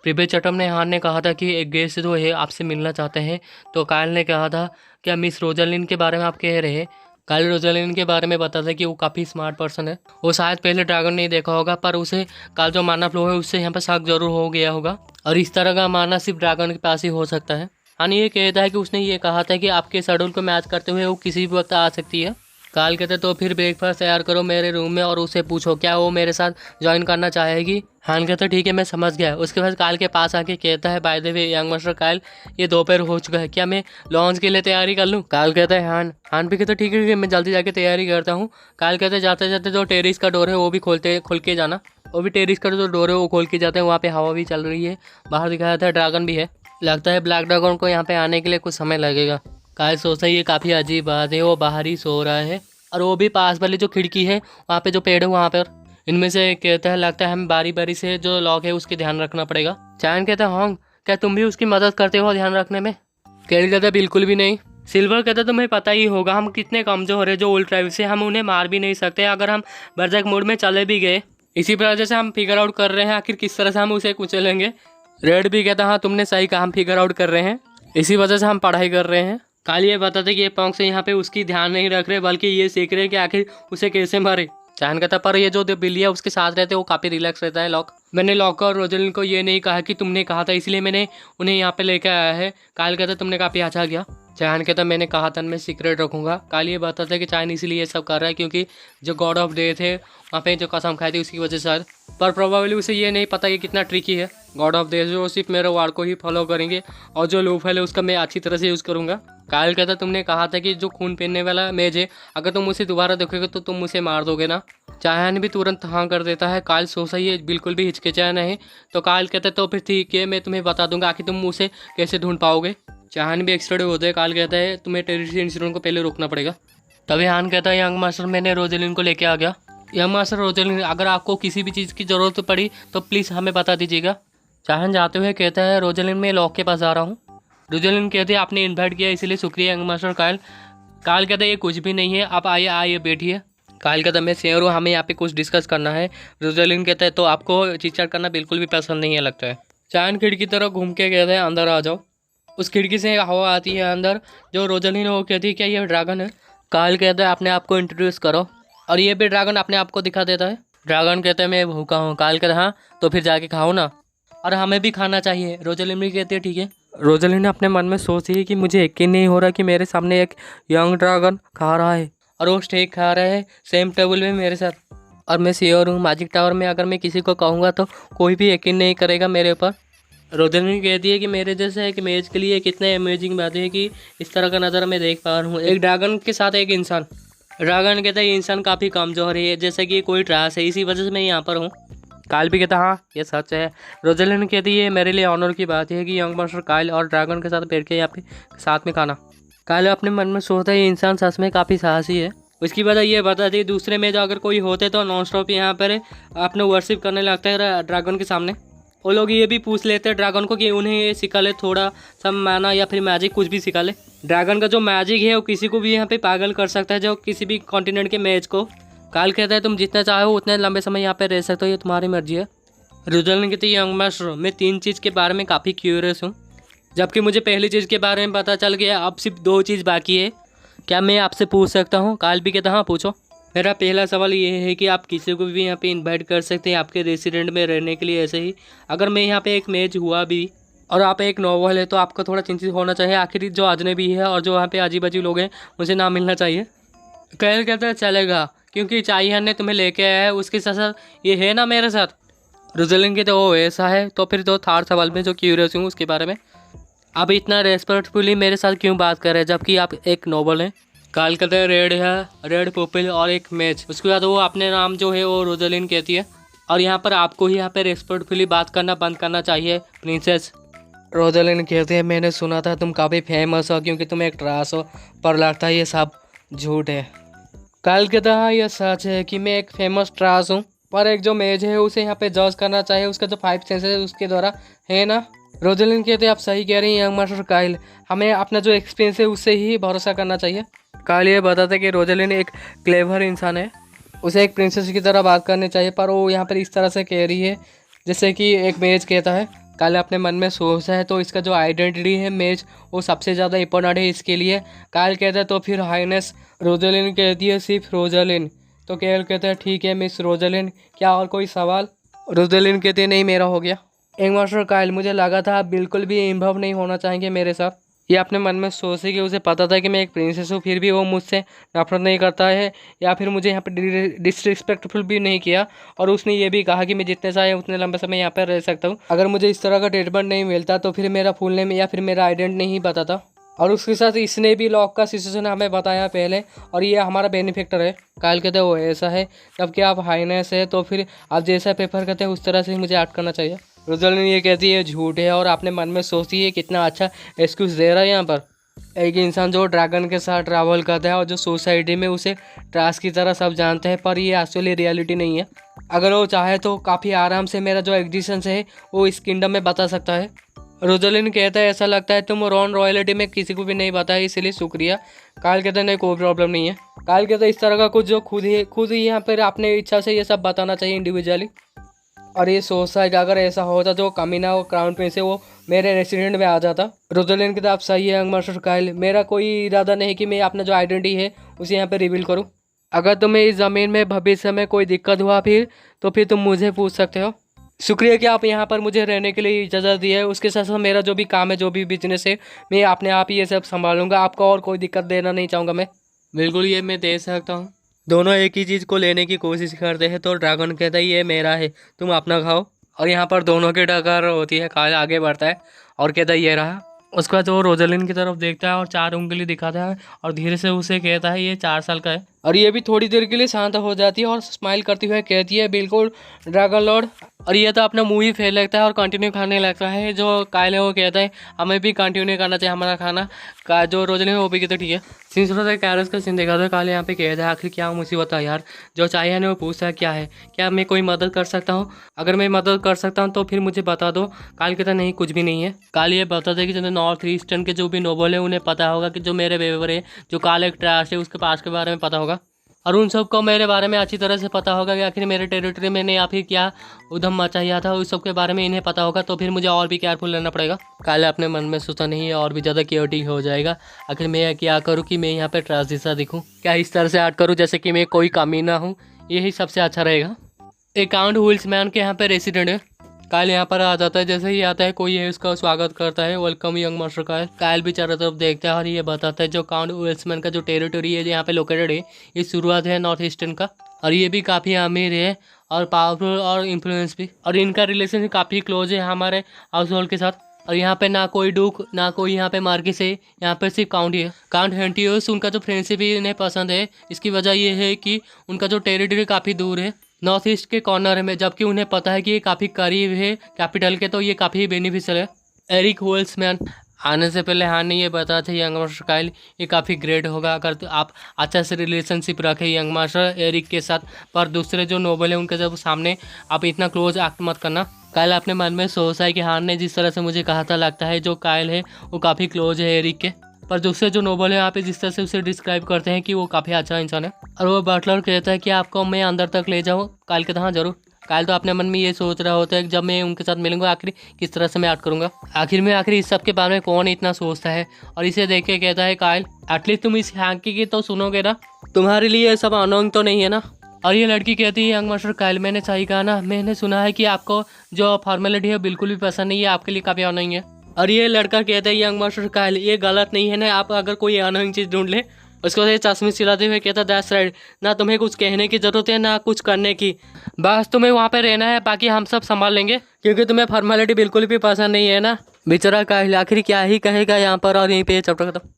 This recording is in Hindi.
प्रीपेड चटम ने हान ने कहा था कि एक गेस्ट जो है आपसे मिलना चाहते हैं। तो कायल ने कहा था क्या मिस रोजालिन के बारे में आप कह रहे हैं। कायल रोजालिन के बारे में बता था कि वो काफ़ी स्मार्ट पर्सन है। वो शायद पहले ड्रैगन नहीं देखा होगा, पर उसे काल जो माना फ्लो है उससे यहाँ पर शक जरूर हो गया होगा, और इस तरह का माना सिर्फ ड्रैगन के पास ही हो सकता है। हान ये कहता है कि उसने ये कहा था कि आपके शेड्यूल को मैच करते हुए वो किसी भी वक्त आ सकती है। काल कहते तो फिर ब्रेकफास्ट तैयार करो मेरे रूम में और उसे पूछो क्या वो मेरे साथ ज्वाइन करना चाहेगी। हान कहता ठीक है मैं समझ गया। उसके बाद काल के पास आके कहता है by the way young master काल, ये दोपहर हो चुका है, क्या मैं लॉन्च के लिए तैयारी कर लूँ। काल कहता है हान भी कहता ठीक है मैं जल्दी जाके तैयारी करता हूँ। काल कहते जाते जाते जो टेरिस का डोर है वो भी खोल के जाना। वो भी टेरिस का जो डोर है वो खोल के जाते हैं। वहाँ पे हवा भी चल रही है, बाहर दिखाया था ड्रैगन भी है। लगता है ब्लैक ड्रैगन को यहाँ पे आने के लिए कुछ समय लगेगा। काल सोचता है ये काफ़ी अजीब बात है, वो बाहर ही सो रहा है और वो भी पास वाली जो खिड़की है वहाँ पे जो पेड़ है वहाँ पर। इनमें से एक कहता है लगता है हमें बारी बारी से जो लॉक है उसकी ध्यान रखना पड़ेगा। चायन कहता है होंग क्या तुम भी उसकी मदद करते हो ध्यान रखने में। केल कहता है बिल्कुल भी नहीं। सिल्वर कहता है तुम्हें पता ही होगा हम कितने कमजोर है, जो उल्ट्रा से हम उन्हें मार भी नहीं सकते अगर हम बर्जक मोड में चले भी गए। इसी वजह से हम फिगर आउट कर रहे हैं आखिर किस तरह से हम उसे कुचलेंगे। रेड भी कहता हाँ तुमने सही कहा, हम फिगर आउट कर रहे हैं, इसी वजह से हम पढ़ाई कर रहे हैं। काल ये बताते कि ये पॉन्क से यहाँ पे उसकी ध्यान नहीं रख रहे बल्कि ये सीख रहे हैं कि आखिर उसे कैसे मारे। चायन कहता पर ये जो बिल्ली है उसके साथ रहते वो काफ़ी रिलैक्स रहता है लॉक। मैंने लॉक और रोजलिन को ये नहीं कहा कि तुमने कहा था, इसलिए मैंने उन्हें यहाँ पे लेकर आया है। काल कहता तुमने काफ़ी अच्छा किया। चायन कहता मैंने कहा था मैं सीक्रेट रखूंगा। काल ये बताता है कि चायन इसीलिए ये सब कर रहा है क्योंकि जो गॉड ऑफ डेथ है वहाँ पे जो कसम खाई थी उसकी वजह से शायद, पर प्रोबेबली उसे ये नहीं पता कि कितना ट्रिकी है। गॉड ऑफ डेथ जो सिर्फ मेरे वार्ड को ही फॉलो करेंगे और जो लूप है उसका मैं अच्छी तरह से यूज़ करूँगा। कायल कहता तुमने कहा था कि जो खून पहनने वाला मेज है अगर तुम उसे दोबारा देखोगे तो तुम उसे मार दोगे ना। चायन भी तुरंत हाँ कर देता है। कायल सोचा ये बिल्कुल भी हिचकिचाया नहीं। तो कायल कहता तो फिर ठीक है मैं तुम्हें बता दूंगा आखिर तुम उसे कैसे ढूंढ पाओगे। चायन भी एक्सपर्ट होते हैं। कायल कहता है तुम्हें टेरिस इंसिडेंट को पहले रोकना पड़ेगा। तभी हान कहता है यंग मास्टर मैंने रोजेलिन को लेके आ गया। यंग मास्टर रोजेलिन अगर आपको किसी भी चीज़ की ज़रूरत पड़ी तो प्लीज़ हमें बता दीजिएगा। चाहन जाते हुए कहता है रोजेलिन मैं लॉक के पास आ रहा हूँ। रोजेलिन कहते हैं आपने इन्वाइट किया इसलिए शुक्रिया यंग मास्टर कायल। कायल कहता है ये कुछ भी नहीं है, आप आइए आइए बैठिए। कायल कहता है मैं शेयर हूँ, हमें यहाँ पे कुछ डिस्कस करना है। रोजेलिन कहता है तो आपको चिट करना बिल्कुल भी पसंद नहीं है लगता है। चायन खिड़की की तरफ घूम के कहता है अंदर आ जाओ। उस खिड़की से हवा आती है अंदर। जो रोजेलिन वो कहती है क्या ये ड्रैगन है। कायल कहता है अपने आप को इंट्रोड्यूस करो, और ये भी ड्रैगन अपने आप को दिखा देता है। ड्रैगन कहते हैं मैं भूखा हूँ। कायल कहता है हाँ तो फिर जाके खाओ ना, और हमें भी खाना चाहिए। रोजेलिन भी कहती है ठीक है। रोजेलिन अपने मन में सोचती है कि मुझे यकीन नहीं हो रहा कि मेरे सामने एक यंग ड्रैगन खा रहा है और वो स्टेक खा रहा है सेम टेबल में मेरे साथ, और मैं श्योर हूँ मैजिक टावर में अगर मैं किसी को कहूँगा तो कोई भी यकीन नहीं करेगा मेरे ऊपर। रोजेलिन कहती है कि मेरे जैसे एक इमेज के लिए कितने अमेजिंग बात है कि इस तरह का नज़ारा मैं देख पा रहा हूँ, एक ड्रैगन के साथ एक इंसान। ड्रैगन कहता है ये इंसान काफ़ी कमज़ोर है जैसे कि कोई ट्रास है, इसी वजह से मैं यहाँ पर हूँ। कायल भी कहता हाँ ये सच है। रोजेलिन कहती है मेरे लिए ऑनर की बात है कि यंग मास्टर कायल और ड्रैगन के साथ बैठ के यहाँ पे साथ में खाना। कायल अपने मन में सोचता है ये इंसान सच में काफ़ी साहसी है। उसकी वजह ये बताती है दूसरे में जो अगर कोई होते तो नॉन स्टॉप यहाँ पर अपने वर्शिप करने लगता है ड्रैगन के सामने। वो लोग ये भी पूछ लेते हैं ड्रैगन को कि उन्हें ये सिखा ले थोड़ा सा माना या फिर मैजिक कुछ भी सिखा ले। ड्रैगन का जो मैजिक है वो किसी को भी यहाँ पे पागल कर सकता है, जो किसी भी कॉन्टिनेंट के मैच को। काल कहता है तुम जितना चाहो उतने लंबे समय यहाँ पे रह सकते हो, ये तुम्हारी मर्जी है। रोजेलिन कहती है यंग मास्टर मैं 3 चीज़ के बारे में काफ़ी क्यूरियस हूँ, जबकि मुझे पहली चीज़ के बारे में पता चल गया, अब सिर्फ 2 चीज़ बाकी है। क्या मैं आपसे पूछ सकता हूँ। काल भी कहता हाँ पूछो। मेरा पहला सवाल ये है कि आप किसी को भी यहाँ पे इनवाइट कर सकते हैं आपके रेसिडेंट में रहने के लिए। ऐसे ही अगर मैं यहाँ पे एक मैच हुआ भी और आप एक नॉवल है तो आपको थोड़ा चिंतित होना चाहिए, आखिर जो अजनबी है और जो वहाँ पे अजीब अजीब लोग हैं मुझे ना मिलना चाहिए। कैल कहता है चलेगा क्योंकि चाहिहन ने तुम्हें लेके आया है, उसके साथ साथ ये है ना मेरे साथ। रोजेलिन के तो वो ऐसा है। तो फिर 3rd सवाल में जो क्यूरियस हूँ उसके बारे में, आप इतना रेस्पेक्टफुली मेरे साथ क्यों बात कर रहे हैं जबकि आप एक नॉवल हैं। काल कहते हैं रेड है, रेड पर्पल और एक मैच। उसके बाद वो अपने नाम जो है वो रोजेलिन कहती है, और यहाँ पर आपको ही यहाँ पे रेस्पेक्टफुली बात करना बंद करना चाहिए प्रिंसेस। रोजेलिन कहते हैं मैंने सुना था तुम काफ़ी फेमस हो क्योंकि तुम एक ट्रास हो, पर लगता है ये सब झूठ है। काल कहता है ये सच है कि मैं एक फेमस ट्रास हूँ, पर एक जो मेज है उसे यहाँ पे जज करना चाहिए उसका जो 5 सेंसेस है उसके द्वारा, है ना। रोजेलिन कहते हैं आप सही कह रही हैं यंग मास्टर कायल, हमें अपना जो एक्सपीरियंस है उससे ही भरोसा करना चाहिए। कायल ये बताता है कि रोजेलिन एक क्लेवर इंसान है, उसे एक प्रिंसेस की तरह बात करनी चाहिए, पर वो यहाँ पर इस तरह से कह रही है जैसे कि एक मेज कहता है। काल अपने मन में सोचा है तो इसका जो आइडेंटिटी है मेज वो सबसे ज़्यादा इंपॉर्टेंट है इसके लिए। काल कहता है तो फिर हाइनेस रोजालिन कहती है सिर्फ रोजालिन। तो केल कहता है ठीक है मिस रोजालिन, क्या और कोई सवाल? रोजालिन कहती है नहीं मेरा हो गया। यंग मास्टर काइल, मुझे लगा था आप बिल्कुल भी इन्वॉल्व नहीं होना चाहेंगे मेरे साथ। ये अपने मन में सोचे कि उसे पता था कि मैं एक प्रिंसेस हूँ, फिर भी वो मुझसे नफरत नहीं करता है या फिर मुझे यहाँ पे डिसरिस्पेक्टफुल भी नहीं किया। और उसने ये भी कहा कि मैं जितने चाहे उतने लंबे समय यहाँ पर रह सकता हूँ। अगर मुझे इस तरह का ट्रीटमेंट नहीं मिलता तो फिर मेरा फुल नेम या फिर मेरा आइडेंटिटी नहीं बताता। और उसके साथ इसने भी लॉक का सिचुएशन हमें बताया पहले, और ये हमारा बेनिफिक्टर है। काल कहते हैं वो ऐसा है, जबकि आप हाइनेस है तो फिर आप जैसा प्रेफर करते हैं उस तरह से ही मुझे एक्ट करना चाहिए। रोजालिन ये कहती है झूठ है, और आपने मन में सोची है कितना अच्छा एक्सक्यूज़ दे रहा है यहाँ पर। एक इंसान जो ड्रैगन के साथ ट्रैवल करता है और जो सोसाइटी में उसे ट्रास की तरह सब जानते हैं, पर ये एक्चुअली रियलिटी नहीं है। अगर वो चाहे तो काफ़ी आराम से मेरा जो एग्जिस्टेंस है वो इस किंगडम में बता सकता है। रोजालिन कहता है ऐसा लगता है तुम रॉन रॉयल्टी में किसी को भी नहीं बताया, इसलिए शुक्रिया। काल कहता है नहीं कोई प्रॉब्लम नहीं है। काल कहता है इस तरह का कुछ जो खुद ही यहाँ पर अपने इच्छा से ये सब बताना चाहिए इंडिविजुअली। और ये सोचता है कि अगर ऐसा होता तो कमीना वो क्राउन प्रिंस है वो मेरे रेसिडेंट में आ जाता। रोजालिन की तरफ सही है यंग मास्टर काइल, मेरा कोई इरादा नहीं कि मैं अपना जो आइडेंटिटी है उसे यहाँ पे रिवील करूँ। अगर तुम्हें इस ज़मीन में भविष्य में कोई दिक्कत हुआ तो फिर तुम मुझे पूछ सकते हो। शुक्रिया कि आप यहाँ पर मुझे रहने के लिए इजाज़त दी है। उसके साथ साथ मेरा जो भी काम है जो भी बिजनेस है मैं अपने आप ही ये सब संभालूंगा। आपको और कोई दिक्कत देना नहीं चाहूँगा मैं। बिल्कुल ये मैं दे सकता हूँ। दोनों एक ही चीज़ को लेने की कोशिश करते हैं तो ड्रैगन कहता है ये मेरा है तुम अपना खाओ। और यहाँ पर दोनों की टक्कर होती है। काल आगे बढ़ता है और कहता है ये रहा। उसके बाद वो रोजालिन की तरफ देखता है और 4 उंगली दिखाता है और धीरे से उसे कहता है ये 4 साल का है। और ये भी थोड़ी देर के लिए शांत हो जाती है और स्माइल करती हुए कहती है बिल्कुल ड्रैगन लॉर्ड। और ये तो अपना मुंह ही फेल लगता है और कंटिन्यू खाने लगता है। जो कायल है वो कहता है हमें भी कंटिन्यू करना चाहिए हमारा खाना। का जो रोजालिन है वो भी कहते ठीक है। सीन थोड़ा सा कैरस का सीन देखा था। काल यहाँ पे कहता है आखिर क्या मुसीबत है यार, जो चाहिए ना वो पूछता है क्या है, क्या मैं कोई मदद कर सकता हूँ? अगर मैं मदद कर सकता हूँ तो फिर मुझे बता दो। काल कहता नहीं कुछ भी नहीं है। काल ये बताता है कि जो नॉर्थ ईस्टर्न के जो भी नोबल है उन्हें पता होगा कि जो मेरे वेवर है जो काल एक ट्रैश है उसके पास के बारे में पता होगा, और उन सबको मेरे बारे में अच्छी तरह से पता होगा कि आखिर मेरे टेरिटरी में ने या फिर क्या उधम मचाया था उस सब के बारे में इन्हें पता होगा। तो फिर मुझे और भी केयरफुल रहना पड़ेगा। काले अपने मन में सोचा नहीं है और भी ज़्यादा क्योरिटी हो जाएगा। आखिर मैं क्या करूँ कि मैं यहाँ पे ट्रांस जैसा दिखूँ, क्या इस तरह से ऐड करूँ जैसे कि मैं कोई कमी ना हूँ, यही सबसे अच्छा रहेगा। अकाउंट व्हील्स मैन के यहाँ पे रेसिडेंट है। कायल यहाँ पर आ जाता है, जैसे ही आता है कोई है उसका स्वागत करता है, वेलकम यंग मास्टर कायल। कायल भी चारों तरफ देखता है और ये बताता है जो काउंट व्हील्समैन का जो टेरिटरी है यहाँ पे लोकेटेड है ये शुरुआत है नॉर्थ ईस्टर्न का, और ये भी काफ़ी अमीर है और पावरफुल और इन्फ्लुएंस भी, और इनका रिलेशन काफ़ी क्लोज है हमारे हाउस होल्ड के साथ। और यहाँ पे ना कोई डूक ना कोई यहाँ पे मार्किस है, यहाँ पे सिर्फ काउंट ही है। काउंट हेंटियोस उनका जो फ्रेंडशिप ही इन्हें पसंद है। इसकी वजह ये है कि उनका जो टेरिटरी काफ़ी दूर है नॉर्थ ईस्ट के कॉर्नर में, जबकि उन्हें पता है कि ये काफ़ी करीब है कैपिटल के, तो ये काफ़ी बेनिफिशियल है। एरिक व्हील्समैन आने से पहले हाँ ने ये बताया था यंग मास्टर कायल ये काफ़ी ग्रेट होगा अगर तो आप अच्छा से रिलेशनशिप रखें यंग मास्टर एरिक के साथ, पर दूसरे जो नोबल है उनके जब सामने आप इतना क्लोज एक्ट मत करना। कायल अपने मन में सोचा है कि हान ने जिस तरह से मुझे कहा था लगता है जो कायल है वो काफ़ी क्लोज है एरिक के, पर दूसरे जो नोबल है यहाँ पे जिस तरह से उसे डिस्क्राइब करते हैं कि वो काफ़ी अच्छा इंसान है। और वो बटलर कहता है कि आपको मैं अंदर तक ले जाऊँ। कायल कहता हाँ जरूर। कायल तो अपने मन में ये सोच रहा होता है कि जब मैं उनके साथ मिलूंगा आखिर किस तरह से मैं एक्ट करूंगा। आखिर इस सब के बारे में कौन इतना सोचता है, और इसे देख के कहता है कायल एटलीस्ट तुम इस हैंकी की तो सुनोगे ना, तुम्हारे लिए ये सब अनोइंग तो नहीं है ना। और ये लड़की कहती है यंग मास्टर कायल मैंने सही कहा ना, मैंने सुना है कि आपको जो फॉर्मेलिटी है बिल्कुल भी पसंद नहीं है, आपके लिए काफ़ी अनोइंग है। और ये लड़का कहता है यंग मास्टर कायल ये गलत नहीं है ना, आप अगर कोई अनोइंग चीज़ ढूंढ ले। उसको से चश्मे सिलाते हुए कहता दैट्स राइट, ना तुम्हें कुछ कहने की ज़रूरत है ना कुछ करने की, बस तुम्हें वहाँ पे रहना है, बाकी हम सब संभाल लेंगे, क्योंकि तुम्हें फॉर्मेलिटी बिल्कुल भी पसंद नहीं है ना। बेचारा कायल आखिर क्या ही कहेगा यहाँ पर, और यहीं पे चैप्टर खत्म।